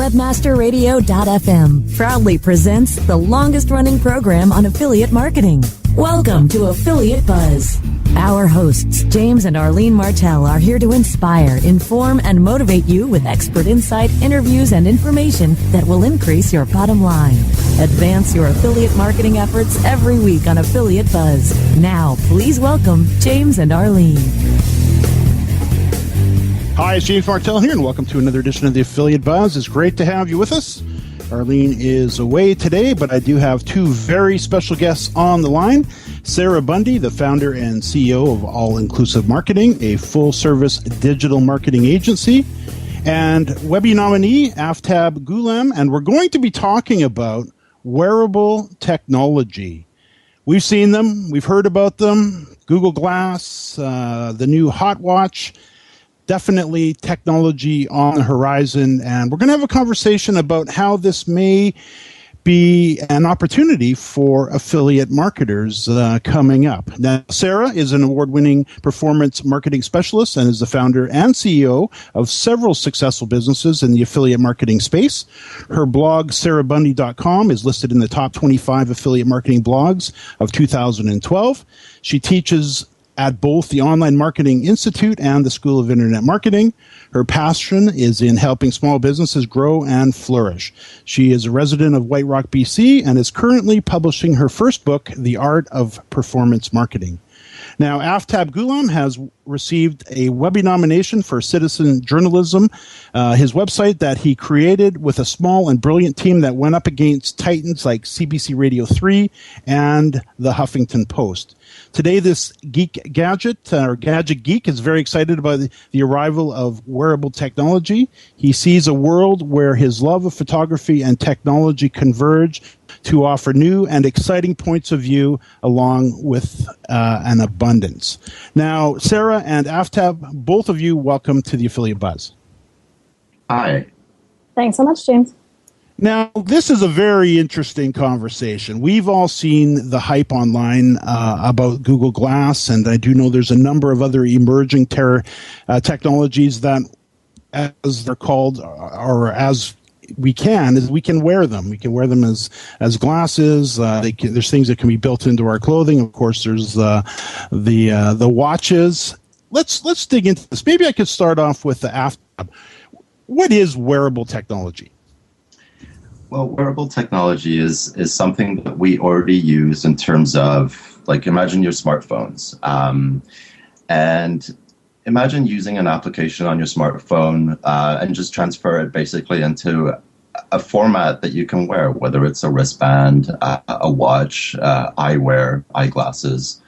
Webmasterradio.fm proudly presents the longest-running program on affiliate marketing. Welcome to Affiliate Buzz. Our hosts, James and Arlene Martell, are here to inspire, inform, and motivate you with expert insight, interviews, and information that will increase your bottom line. Advance your affiliate marketing efforts every week on Affiliate Buzz. Now, please welcome James and Arlene. Hi, it's James Martell here, and welcome to another edition of the Affiliate Buzz. It's great to have you with us. Arlene is away today, but I do have two very special guests on the line. Sarah Bundy, the founder and CEO of All Inclusive Marketing, a full-service digital marketing agency, and Webby nominee Aftab Ghulam, and we're going to be talking about wearable technology. We've seen them, we've heard about them, Google Glass, the new Hot Watch. Definitely technology on the horizon, and we're going to have a conversation about how this may be an opportunity for affiliate marketers coming up. Now, Sarah is an award-winning performance marketing specialist and is the founder and CEO of several successful businesses in the affiliate marketing space. Her blog, sarahbundy.com, is listed in the top 25 affiliate marketing blogs of 2012. She teaches at both the Online Marketing Institute and the School of Internet Marketing. Her passion is in helping small businesses grow and flourish. She is a resident of White Rock, BC, and is currently publishing her first book, The Art of Performance Marketing. Now, Aftab Ghulam has received a Webby nomination for citizen journalism, his website that he created with a small and brilliant team that went up against titans like CBC Radio 3 and the Huffington Post. Today, this gadget geek is very excited about the arrival of wearable technology. He sees a world where his love of photography and technology converge to offer new and exciting points of view along with an abundance. Now, Sarah and Aftab, both of you, welcome to the Affiliate Buzz. Hi. Thanks so much, James. Now, this is a very interesting conversation. We've all seen the hype online about Google Glass, and I do know there's a number of other emerging technologies that, as they're called, or as we can wear them. We can wear them as glasses. There's things that can be built into our clothing. Of course, there's the watches. Let's dig into this. Maybe I could start off with the Aftab. What is wearable technology? Well, wearable technology is something that we already use in terms of, like, imagine your smartphones. And imagine using an application on your smartphone and just transfer it basically into a format that you can wear, whether it's a wristband, a watch, eyewear, eyeglasses,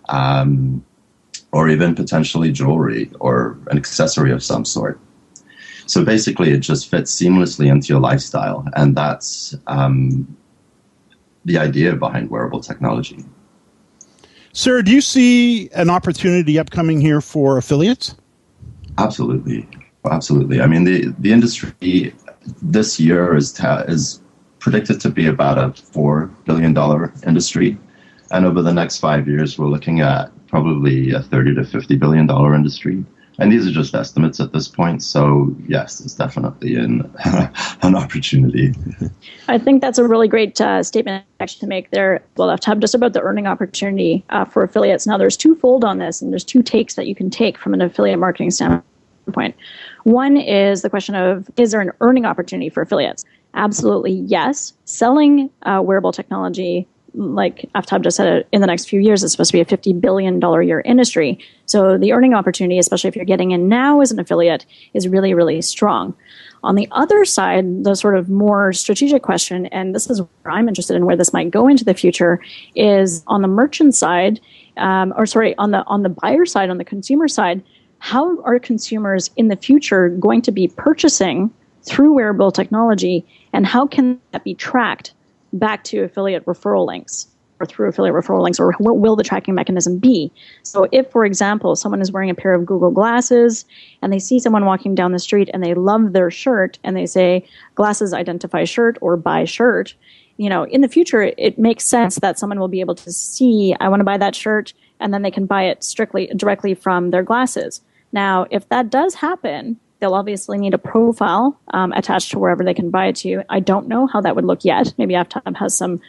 or even potentially jewelry or an accessory of some sort. So basically, it just fits seamlessly into your lifestyle, and that's the idea behind wearable technology. Sarah, do you see an opportunity upcoming here for affiliates? Absolutely. Absolutely. I mean, the industry this year is predicted to be about a $4 billion industry. And over the next 5 years, we're looking at probably a $30 to $50 billion industry. And these are just estimates at this point. So, yes, it's definitely an opportunity. I think that's a really great statement actually to make there, well, Aftab, just about the earning opportunity for affiliates. Now, there's twofold on this, and there's two takes that you can take from an affiliate marketing standpoint. One is the question of, is there an earning opportunity for affiliates? Absolutely, yes. Selling wearable technology, like Aftab just said, in the next few years, it's supposed to be a $50 billion a year industry. So the earning opportunity, especially if you're getting in now as an affiliate, is really, really strong. On the other side, the sort of more strategic question, and this is where I'm interested in where this might go into the future, is on the merchant side, on the buyer side, on the consumer side, how are consumers in the future going to be purchasing through wearable technology, and how can that be tracked back to affiliate referral links or through affiliate referral links, or what will the tracking mechanism be? So if, for example, someone is wearing a pair of Google glasses and they see someone walking down the street and they love their shirt and they say, glasses identify shirt or buy shirt, in the future, it makes sense that someone will be able to see, I want to buy that shirt, and then they can buy it directly from their glasses. Now, if that does happen, They'll obviously need a profile attached to wherever they can buy it to. I don't know how that would look yet. Maybe Aftab has some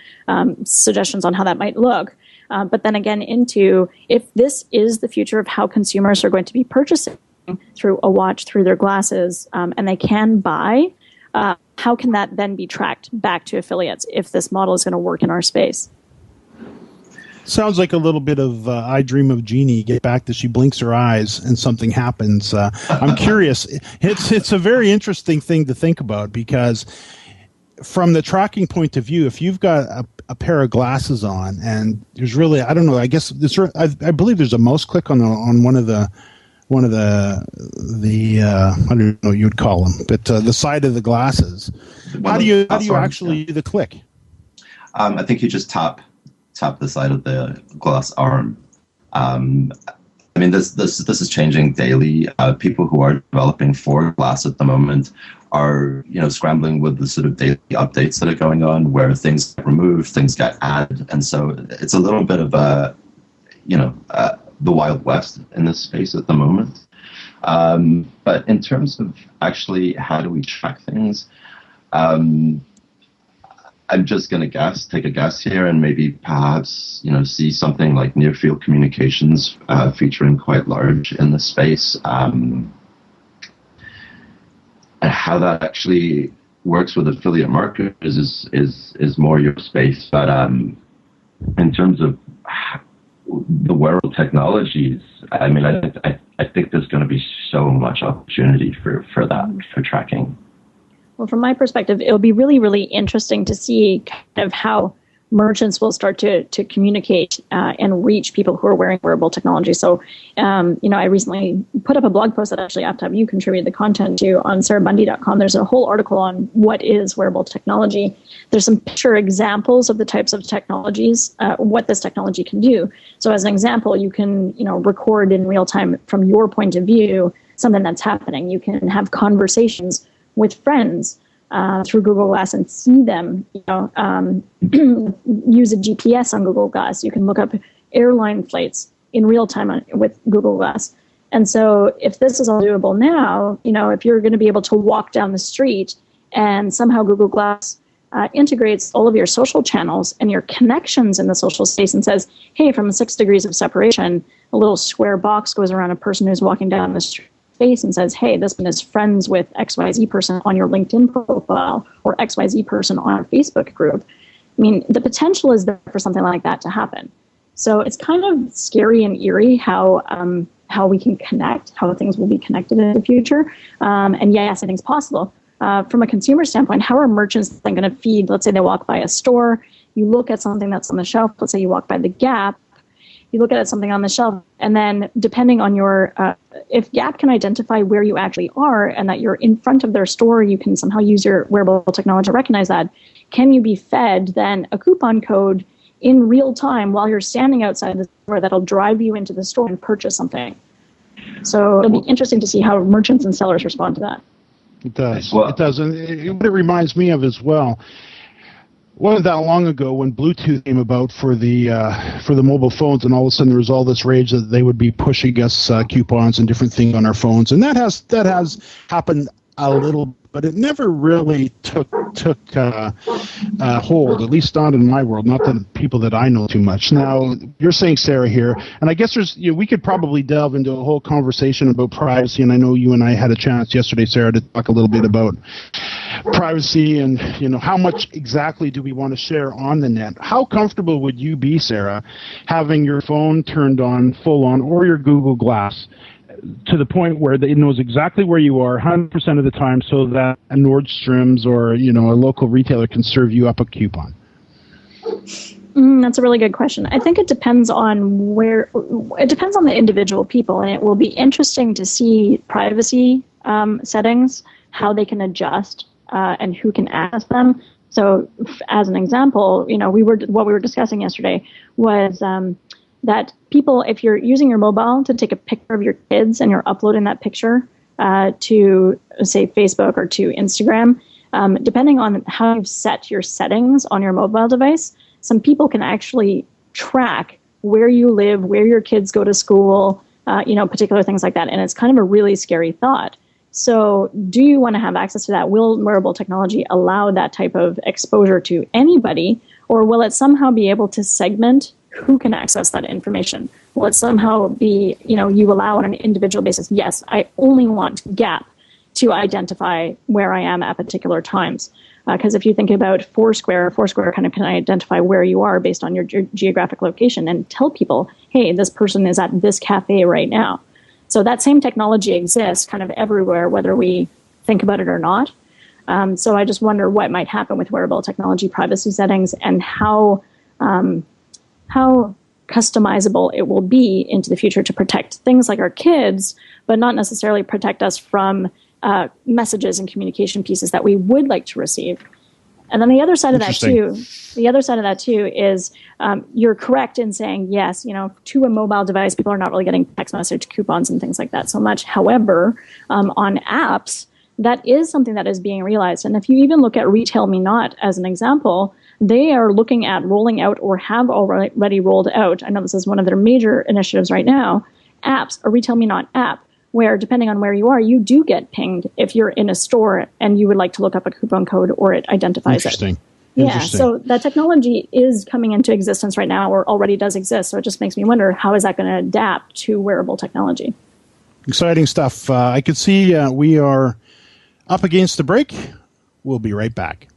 suggestions on how that might look. But then again, if this is the future of how consumers are going to be purchasing through a watch, through their glasses, and they can buy, how can that then be tracked back to affiliates if this model is going to work in our space? Sounds like a little bit of I Dream of Jeannie. Get back to she blinks her eyes and something happens. I'm curious. It's a very interesting thing to think about, because from the tracking point of view, if you've got a pair of glasses on and there's really, I don't know, I guess I believe there's a mouse click on one of the I don't know what you'd call them, but the side of the glasses. How do you actually do the click? I think you just tap the side of the glass arm. I mean, this is changing daily. People who are developing for glass at the moment are, scrambling with the sort of daily updates that are going on, where things get removed, things get added, and so it's a little bit of the Wild West in this space at the moment. But in terms of actually how do we track things, I'm just going to take a guess here, and maybe perhaps, see something like near field communications featuring quite large in the space. And how that actually works with affiliate marketers is more your space. But in terms of the wearable technologies, I mean, I think there's going to be so much opportunity for tracking. Well, from my perspective, it'll be really, really interesting to see kind of how merchants will start to communicate and reach people who are wearing wearable technology. So, I recently put up a blog post that actually Aftab, you contributed the content to on sarahbundy.com. There's a whole article on what is wearable technology. There's some picture examples of the types of technologies, what this technology can do. So as an example, you can, record in real time from your point of view something that's happening. You can have conversations with friends through Google Glass and see them, use a GPS on Google Glass. You can look up airline flights in real time with Google Glass. And so if this is all doable now, if you're going to be able to walk down the street and somehow Google Glass integrates all of your social channels and your connections in the social space and says, hey, from 6 degrees of separation, a little square box goes around a person who's walking down the street face and says, hey, this one is friends with XYZ person on your LinkedIn profile or XYZ person on our Facebook group. I mean, the potential is there for something like that to happen. So it's kind of scary and eerie how we can connect, how things will be connected in the future. And yes, I think it's possible. From a consumer standpoint, how are merchants then going to feed, let's say they walk by a store, you look at something that's on the shelf, let's say you walk by the Gap, you look at something on the shelf, and then depending on your, if Gap can identify where you actually are and that you're in front of their store, you can somehow use your wearable technology to recognize that. Can you be fed then a coupon code in real time while you're standing outside the store that'll drive you into the store and purchase something? So it'll be interesting to see how merchants and sellers respond to that. It does. Well, it does. And what it reminds me of as well, wasn't that long ago when Bluetooth came about for the mobile phones, and all of a sudden there was all this rage that they would be pushing us coupons and different things on our phones, and that has happened a little, but it never really took hold, at least not in my world, not the people that I know too much. Now, you're saying, Sarah, here, and I guess we could probably delve into a whole conversation about privacy, and I know you and I had a chance yesterday, Sarah, to talk a little bit about privacy and, how much exactly do we want to share on the net. How comfortable would you be, Sarah, having your phone turned on, full on, or your Google Glass, to the point where it knows exactly where you are 100% of the time, so that a Nordstrom's or a local retailer can serve you up a coupon? That's a really good question. I think it depends on the individual people, and it will be interesting to see privacy settings, how they can adjust and who can access them. So as an example, what we were discussing yesterday was that people, if you're using your mobile to take a picture of your kids and you're uploading that picture to, say, Facebook or to Instagram, depending on how you've set your settings on your mobile device, some people can actually track where you live, where your kids go to school, particular things like that. And it's kind of a really scary thought. So do you want to have access to that? Will wearable technology allow that type of exposure to anybody, or will it somehow be able to segment who can access that information? Will it somehow be, you allow on an individual basis, yes, I only want Gap to identify where I am at particular times. Because if you think about Foursquare kind of can identify where you are based on your geographic location and tell people, hey, this person is at this cafe right now. So that same technology exists kind of everywhere, whether we think about it or not. So I just wonder what might happen with wearable technology privacy settings and how customizable it will be into the future to protect things like our kids, but not necessarily protect us from messages and communication pieces that we would like to receive. And then the other side of that too is you're correct in saying, yes, to a mobile device, people are not really getting text message coupons and things like that so much. However, on apps, that is something that is being realized. And if you even look at Retail Me Not as an example, they are looking at rolling out or have already rolled out, I know this is one of their major initiatives right now, apps, a Retail Me Not app, where depending on where you are, you do get pinged if you're in a store and you would like to look up a coupon code or it identifies it. Yeah, so that technology is coming into existence right now or already does exist. So it just makes me wonder, how is that going to adapt to wearable technology? Exciting stuff. I can see we are up against the break. We'll be right back.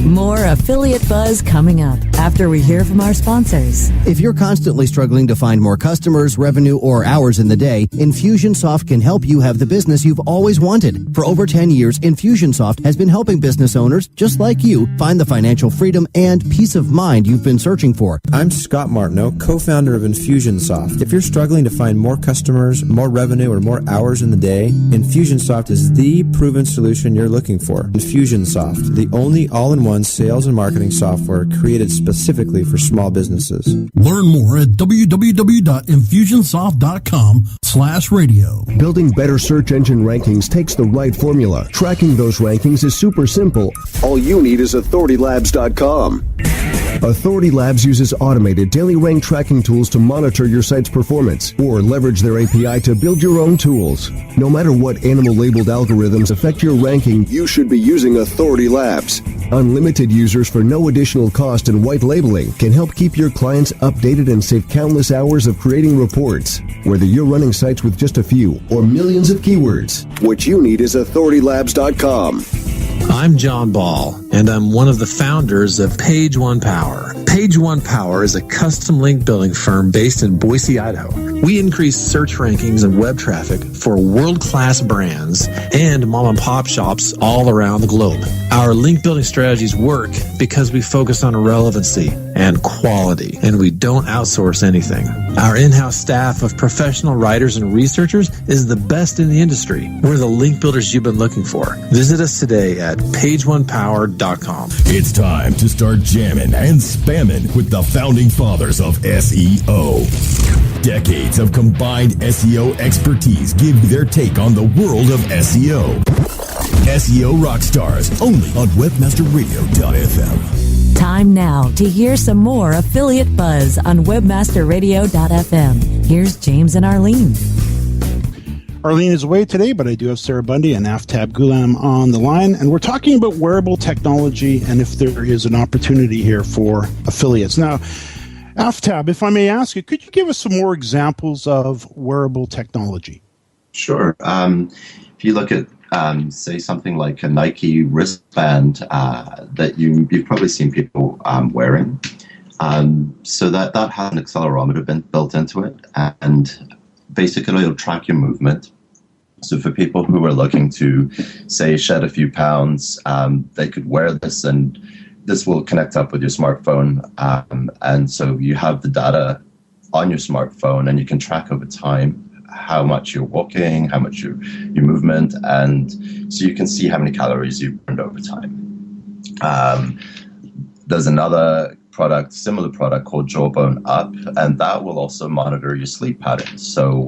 More Affiliate Buzz coming up after we hear from our sponsors. If you're constantly struggling to find more customers, revenue, or hours in the day, Infusionsoft can help you have the business you've always wanted. For over 10 years, Infusionsoft has been helping business owners just like you find the financial freedom and peace of mind you've been searching for. I'm Scott Martineau, co-founder of Infusionsoft. If you're struggling to find more customers, more revenue, or more hours in the day, Infusionsoft is the proven solution you're looking for. Infusionsoft, the only all-in-one sales and marketing software created specifically for small businesses. Learn more at www.infusionsoft.com/radio. Building better search engine rankings takes the right formula. Tracking those rankings is super simple. All you need is authoritylabs.com. Authority Labs uses automated daily rank tracking tools to monitor your site's performance or leverage their API to build your own tools. No matter what animal-labeled algorithms affect your ranking, you should be using Authority Labs. Unlimited users for no additional cost and white labeling can help keep your clients updated and save countless hours of creating reports. Whether you're running sites with just a few or millions of keywords, what you need is authoritylabs.com. I'm John Ball, and I'm one of the founders of Page One Power. Page One Power is a custom link building firm based in Boise, Idaho. We increase search rankings and web traffic for world-class brands and mom-and-pop shops all around the globe. Our link building strategies work because we focus on relevancy and quality, and we don't outsource anything. Our in-house staff of professional writers and researchers is the best in the industry. We're the link builders you've been looking for. Visit us today at pageonepower.com. It's time to start jamming and spamming with the founding fathers of SEO. Decades of combined SEO expertise give their take on the world of SEO. SEO Rockstars, only on webmasterradio.fm. Time now to hear some more Affiliate Buzz on webmasterradio.fm. Here's James and Arlene. Arlene is away today, but I do have Sarah Bundy and Aftab Ghulam on the line, and we're talking about wearable technology and if there is an opportunity here for affiliates. Now, Aftab, if I may ask you, could you give us some more examples of wearable technology? Sure. If you look at, say, something like a Nike wristband that you've probably seen people wearing, so that has an accelerometer built into it, and basically it'll track your movement. So for people who are looking to, say, shed a few pounds, they could wear this, and this will connect up with your smartphone. And so you have the data on your smartphone, and you can track over time how much you're walking, how much your movement, and so you can see how many calories you've burned over time. There's another similar product called Jawbone Up, and that will also monitor your sleep patterns. So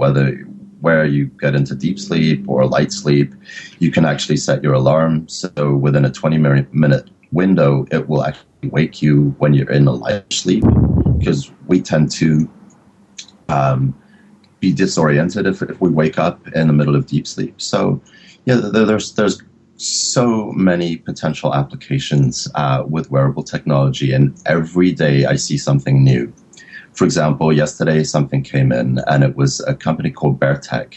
where you get into deep sleep or light sleep, you can actually set your alarm. So within a 20-minute window, it will actually wake you when you're in a light sleep, because we tend to be disoriented if we wake up in the middle of deep sleep. So Yeah, there's so many potential applications with wearable technology, and every day I see something new. For example, yesterday something came in, and it was a company called Beartech,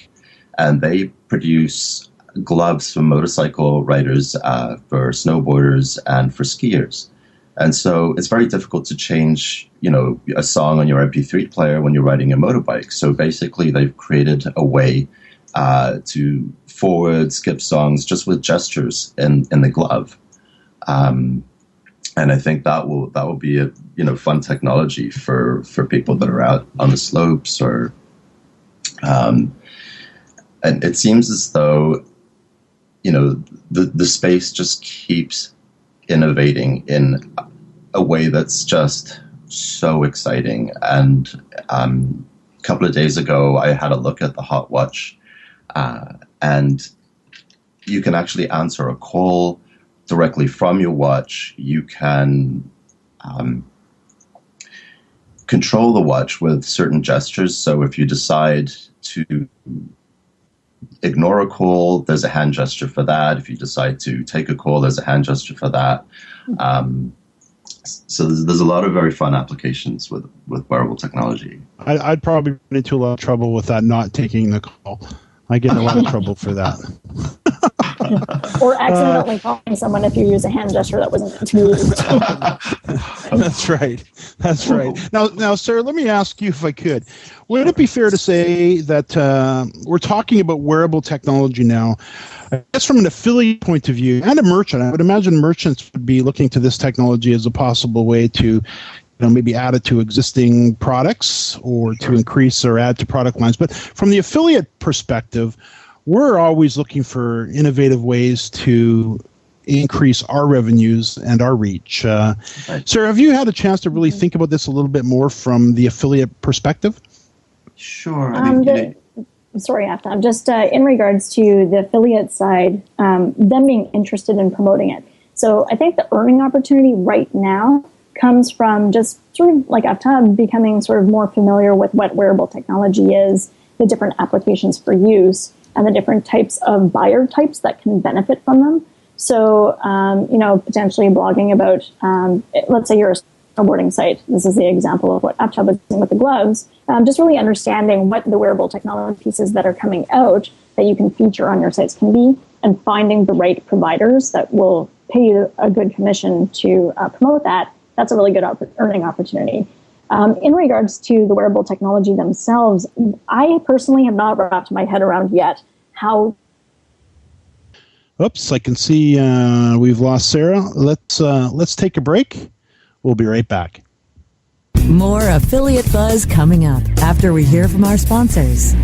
and they produce gloves for motorcycle riders, for snowboarders, and for skiers. And so it's very difficult to change, a song on your MP3 player when you're riding a motorbike. So basically, they've created a way to forward, skip songs just with gestures in the glove. And I think that will be a fun technology for people that are out on the slopes or. And it seems as though, the space just keeps innovating in a way that's just so exciting. And a couple of days ago, I had a look at the Hot Watch, and you can actually answer a call directly from your watch. You can control the watch with certain gestures. So if you decide to ignore a call, there's a hand gesture for that. If you decide to take a call, there's a hand gesture for that. So there's a lot of very fun applications with wearable technology. I'd probably run into a lot of trouble with that, not taking the call. I get in a lot of trouble for that. Or accidentally calling someone if you use a hand gesture that wasn't meant to be used. That's right. Now, Sarah, let me ask you if I could. Would it be fair to say that we're talking about wearable technology now? I guess from an affiliate point of view and a merchant, I would imagine merchants would be looking to this technology as a possible way to maybe add it to existing products or to increase or add to product lines. But from the affiliate perspective, we're always looking for innovative ways to increase our revenues and our reach. Sarah, have you had a chance to really think about this a little bit more from the affiliate perspective? Sure. Sorry, Aftab. Just in regards to the affiliate side, them being interested in promoting it. So I think the earning opportunity right now comes from just sort of like Aftab becoming sort of more familiar with what wearable technology is, the different applications for use, and the different types of buyer types that can benefit from them. So, potentially blogging about, let's say you're a snowboarding site. This is the example of what Aftab was doing with the gloves. Just really understanding what the wearable technology pieces that are coming out that you can feature on your sites can be, and finding the right providers that will pay you a good commission to promote that. That's a really good earning opportunity. In regards to the wearable technology themselves, I personally have not wrapped my head around yet how. Oops, I can see we've lost Sarah. Let's take a break. We'll be right back. More Affiliate Buzz coming up after we hear from our sponsors.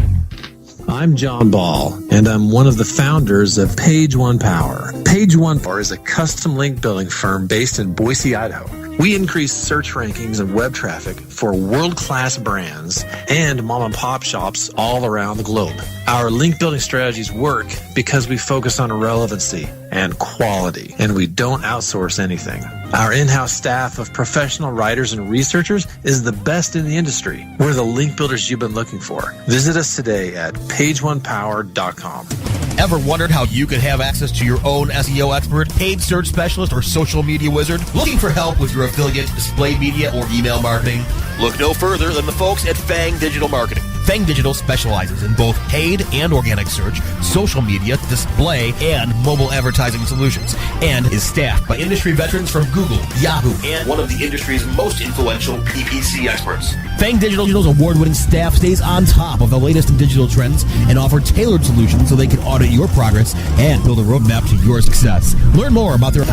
I'm John Ball, and I'm one of the founders of Page One Power. Page One Power is a custom link building firm based in Boise, Idaho. We increase search rankings and web traffic for world-class brands and mom-and-pop shops all around the globe. Our link building strategies work because we focus on relevancy and quality, and we don't outsource anything. Our in-house staff of professional writers and researchers is the best in the industry. We're the link builders you've been looking for. Visit us today at pageonepower.com. Ever wondered how you could have access to your own SEO expert, paid search specialist, or social media wizard? Looking for help with your affiliate, display media, or email marketing? Look no further than the folks at Fang Digital Marketing. Fang Digital specializes in both paid and organic search, social media, display, and mobile advertising solutions, and is staffed by industry veterans from Google, Yahoo, and one of the industry's most influential PPC experts. Fang Digital's award-winning staff stays on top of the latest in digital trends and offer tailored solutions so they can audit your progress and build a roadmap to your success. Learn more about their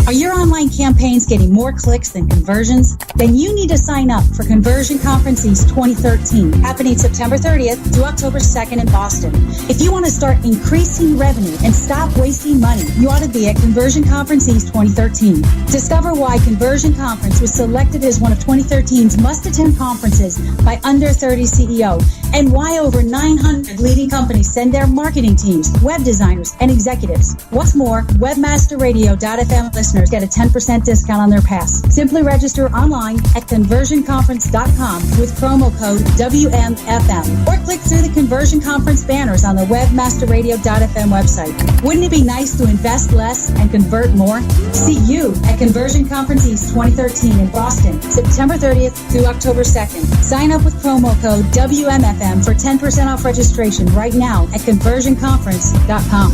Are your online campaigns getting more clicks than conversions? Then you need to sign up for Conversion Conference East 2013, happening September 30th through October 2nd in Boston. If you want to start increasing revenue and stop wasting money, you ought to be at Conversion Conference East 2013. Discover why Conversion Conference was selected as one of 2013's must-attend conferences by Under 30 CEO, and why over 900 leading companies send their marketing teams, web designers, and executives. What's more, webmasterradio.fm listeners listeners get a 10% discount on their pass. Simply register online at conversionconference.com with promo code WMFM or click through the Conversion Conference banners on the webmasterradio.fm website. Wouldn't it be nice to invest less and convert more? See you at Conversion Conference East 2013 in Boston, September 30th through October 2nd. Sign up with promo code WMFM for 10% off registration right now at conversionconference.com.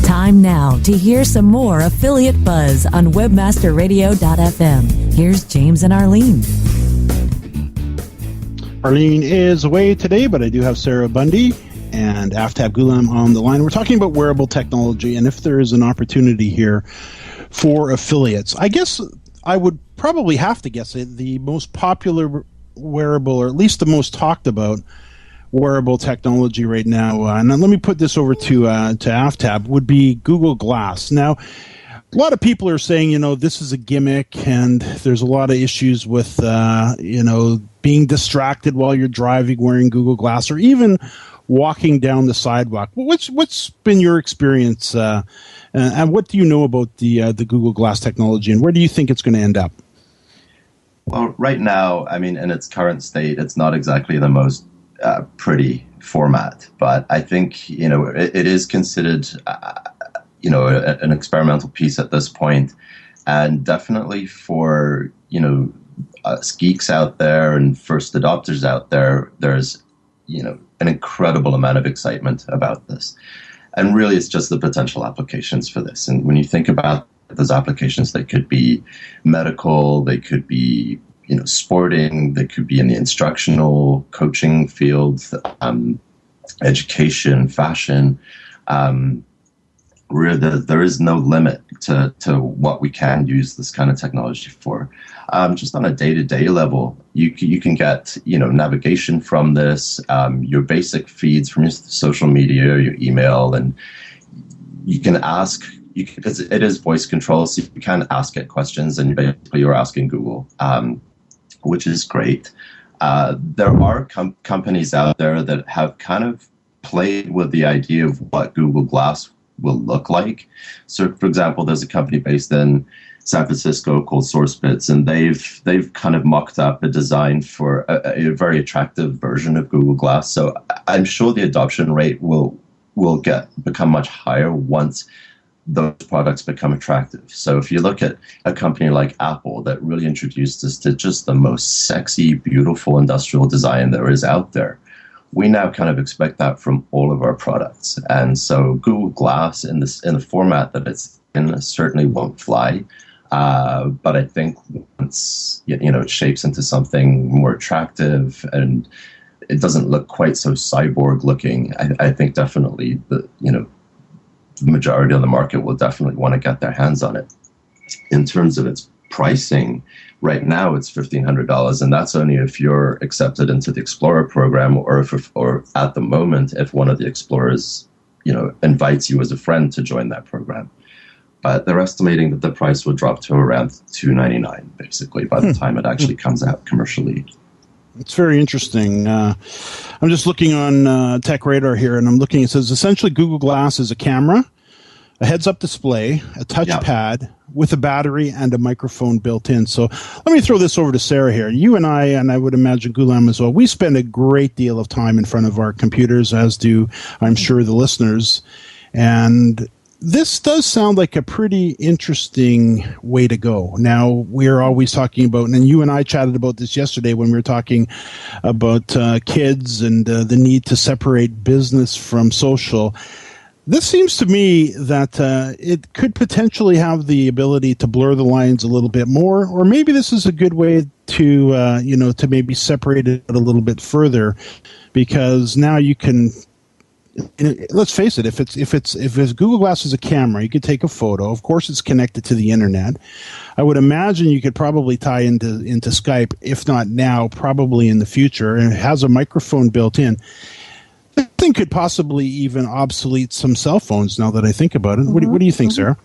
Time now to hear some more affiliate buzz on webmasterradio.fm. Here's James and Arlene. Arlene is away today, but I do have Sarah Bundy and Aftab Ghulam on the line. We're talking about wearable technology and if there is an opportunity here for affiliates. I guess I would probably have to guess it, the most popular wearable, or at least the most talked about wearable technology right now, and let me put this over to Aftab, would be Google Glass. Now, a lot of people are saying, this is a gimmick, and there's a lot of issues with, being distracted while you're driving wearing Google Glass, or even walking down the sidewalk. What's been your experience, and what do you know about the Google Glass technology, and where do you think it's going to end up? Well, right now, in its current state, it's not exactly the most pretty format, but I think it is considered an experimental piece at this point, and definitely for us geeks out there and first adopters out there, there's an incredible amount of excitement about this, and really it's just the potential applications for this. And when you think about those applications, they could be medical, they could be sporting, they could be in the instructional coaching field, education, fashion. Really, there is no limit to what we can use this kind of technology for. Just on a day-to-day level, you can get navigation from this, your basic feeds from your social media, your email, and you can ask. It is voice control, so you can ask it questions, and basically you're asking Google, which is great. There are companies out there that have kind of played with the idea of what Google Glass will look like. So, for example, there's a company based in San Francisco called SourceBits, and they've kind of mocked up a design for a very attractive version of Google Glass. So I'm sure the adoption rate will become much higher once those products become attractive. So if you look at a company like Apple that really introduced us to just the most sexy, beautiful industrial design there is out there, we now kind of expect that from all of our products. And so Google Glass in the format that it's in certainly won't fly. But I think once it shapes into something more attractive and it doesn't look quite so cyborg looking, I think definitely the majority of the market will definitely want to get their hands on it. In terms of its pricing, right now it's $1,500, and that's only if you're accepted into the Explorer program, or at the moment if one of the Explorers, invites you as a friend to join that program. But they're estimating that the price will drop to around $299, basically, by the time it actually comes out commercially. It's very interesting. I'm just looking on Tech Radar here, and I'm looking. It says essentially Google Glass is a camera, a heads-up display, a touchpad with a battery and a microphone built in. So let me throw this over to Sarah here. You and I would imagine Ghulam as well, we spend a great deal of time in front of our computers, as do, I'm sure, the listeners. And this does sound like a pretty interesting way to go. Now, we're always talking about, and you and I chatted about this yesterday when we were talking about kids and the need to separate business from social. This seems to me that it could potentially have the ability to blur the lines a little bit more, or maybe this is a good way to, to maybe separate it a little bit further, because now you can. Let's face it. If Google Glass is a camera, you could take a photo. Of course, it's connected to the internet. I would imagine you could probably tie into Skype, if not now, probably in the future. And it has a microphone built in. This thing could possibly even obsolete some cell phones. Now that I think about it, what do you think, Sarah?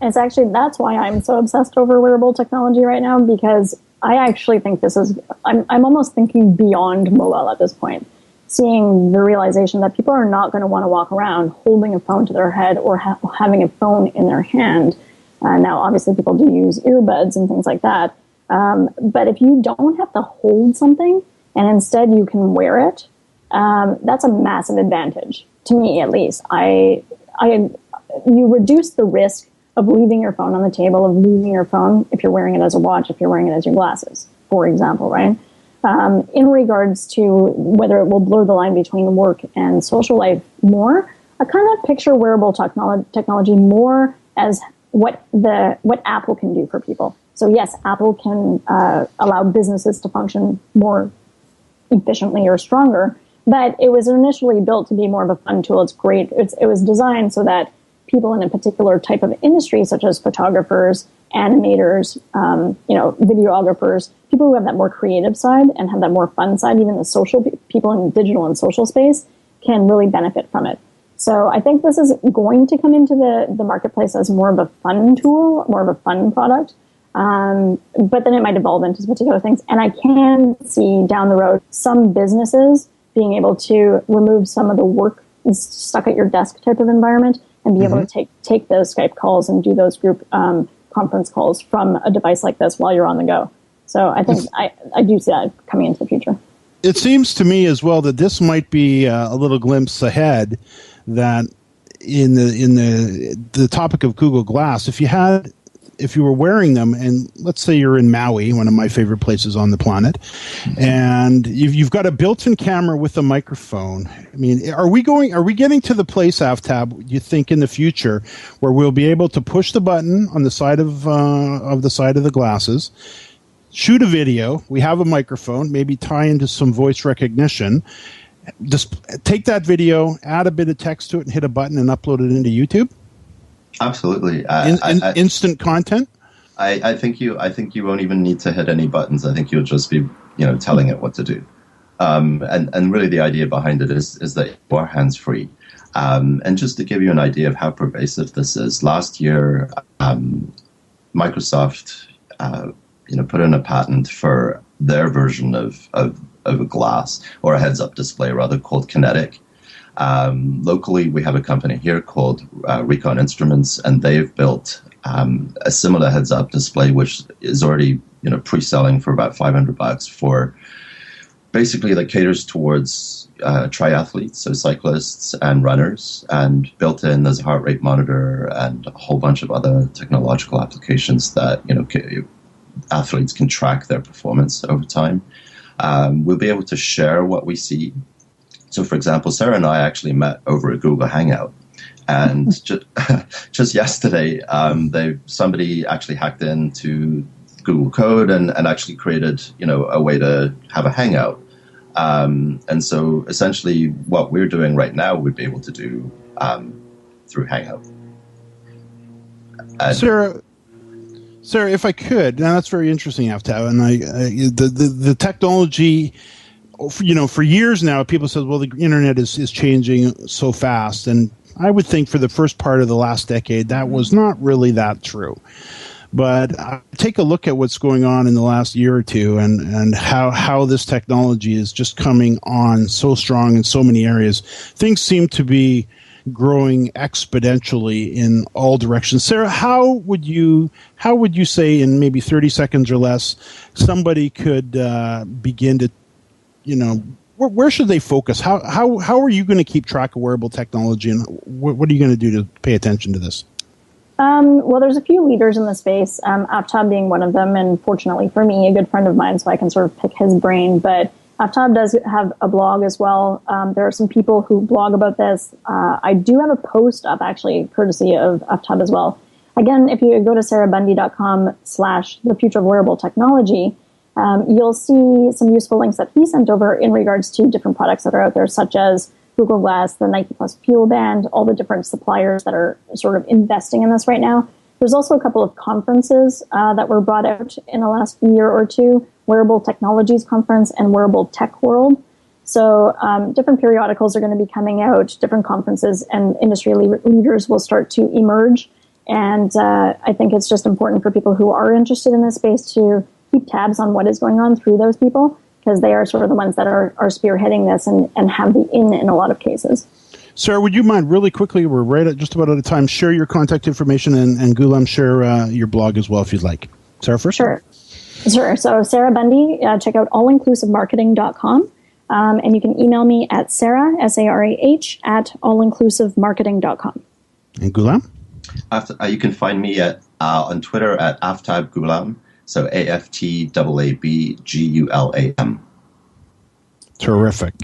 It's actually, that's why I'm so obsessed over wearable technology right now, because I actually think this is. I'm almost thinking beyond mobile at this point. Seeing the realization that people are not going to want to walk around holding a phone to their head or having a phone in their hand Now, obviously, people do use earbuds and things like that. But if you don't have to hold something and instead you can wear it, that's a massive advantage, to me at least. You reduce the risk of leaving your phone on the table, of losing your phone if you're wearing it as a watch, if you're wearing it as your glasses, for example, right? In regards to whether it will blur the line between work and social life more, I kind of picture wearable technology more as what Apple can do for people. So yes, Apple can allow businesses to function more efficiently or stronger, but it was initially built to be more of a fun tool. It's great. It was designed so that people in a particular type of industry, such as photographers, animators, videographers, people who have that more creative side and have that more fun side, even the social people in digital and social space, can really benefit from it. So I think this is going to come into the marketplace as more of a fun tool, more of a fun product. But then it might evolve into particular things. And I can see down the road some businesses being able to remove some of the work stuck at your desk type of environment and be able to take those Skype calls and do those group conference calls from a device like this while you're on the go. So I think I do see that coming into the future. It seems to me as well that this might be a little glimpse ahead, that in the topic of Google Glass, if you were wearing them, and let's say you're in Maui, one of my favorite places on the planet, and you've got a built-in camera with a microphone. I mean, are we getting to the place, Aftab, you think, in the future, where we'll be able to push the button on the side of the glasses, shoot a video, we have a microphone, maybe tie into some voice recognition, just take that video, add a bit of text to it, and hit a button and upload it into YouTube? Absolutely. Instant content? I think you won't even need to hit any buttons. I think you'll just be, telling it what to do. And really the idea behind it is that you are hands-free. And just to give you an idea of how pervasive this is, last year, Microsoft, put in a patent for their version of a glass, or a heads-up display rather, called Kinetic. Locally, we have a company here called Recon Instruments, and they've built a similar heads-up display, which is already pre-selling for about $500 for basically that caters towards triathletes, so cyclists and runners, and built in there's a heart rate monitor and a whole bunch of other technological applications that athletes can track their performance over time. We'll be able to share what we see. So, for example, Sarah and I actually met over a Google Hangout, and just yesterday, somebody actually hacked into Google Code and actually created, a way to have a Hangout. And so, essentially, what we're doing right now, we'd be able to do through Hangout. Sarah, if I could, now that's very interesting, Aftab, and the technology. For years now, people said, well, the internet is changing so fast. And I would think for the first part of the last decade, that was not really that true. But take a look at what's going on in the last year or two, and how this technology is just coming on so strong in so many areas. Things seem to be growing exponentially in all directions. Sarah, how would you say in maybe 30 seconds or less somebody could begin to where should they focus? How are you going to keep track of wearable technology, and what are you going to do to pay attention to this? Well, there's a few leaders in the space, Aftab being one of them, and fortunately for me, a good friend of mine, so I can sort of pick his brain. But Aftab does have a blog as well. There are some people who blog about this. I do have a post up, actually, courtesy of Aftab as well. Again, if you go to sarahbundy.com/the future of wearable technology, you'll see some useful links that he sent over in regards to different products that are out there, such as Google Glass, the Nike Plus Fuel Band, all the different suppliers that are sort of investing in this right now. There's also a couple of conferences that were brought out in the last year or two, Wearable Technologies Conference and Wearable Tech World. So different periodicals are going to be coming out, different conferences, and industry leaders will start to emerge. And I think it's just important for people who are interested in this space to keep tabs on what is going on through those people, because they are sort of the ones that are spearheading this and have the in a lot of cases. Sarah, would you mind really quickly, we're right at just about out of time, share your contact information and Ghulam, share your blog as well if you'd like. Sarah first? Sure. So Sarah Bundy, check out allinclusivemarketing.com. And you can email me at Sarah, SARAH, at allinclusivemarketing.com. And Ghulam? You can find me on Twitter at AftabGhulam, so AFTAABGULAM. Terrific.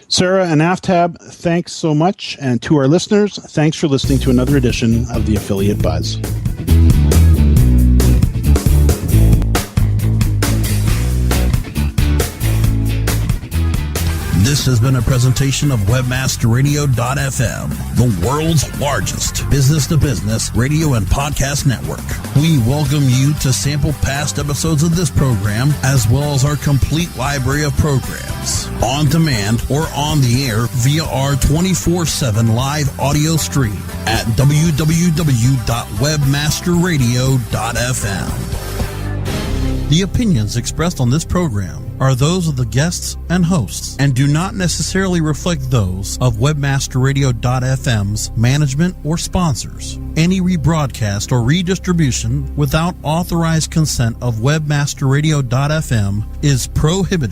Sarah and Aftab, thanks so much. And to our listeners, thanks for listening to another edition of the Affiliate Buzz. This has been a presentation of WebmasterRadio.fm, the world's largest business-to-business radio and podcast network. We welcome you to sample past episodes of this program, as well as our complete library of programs, on demand or on the air via our 24/7 live audio stream at www.webmasterradio.fm. The opinions expressed on this program are those of the guests and hosts and do not necessarily reflect those of WebmasterRadio.fm's management or sponsors. Any rebroadcast or redistribution without authorized consent of WebmasterRadio.fm is prohibited.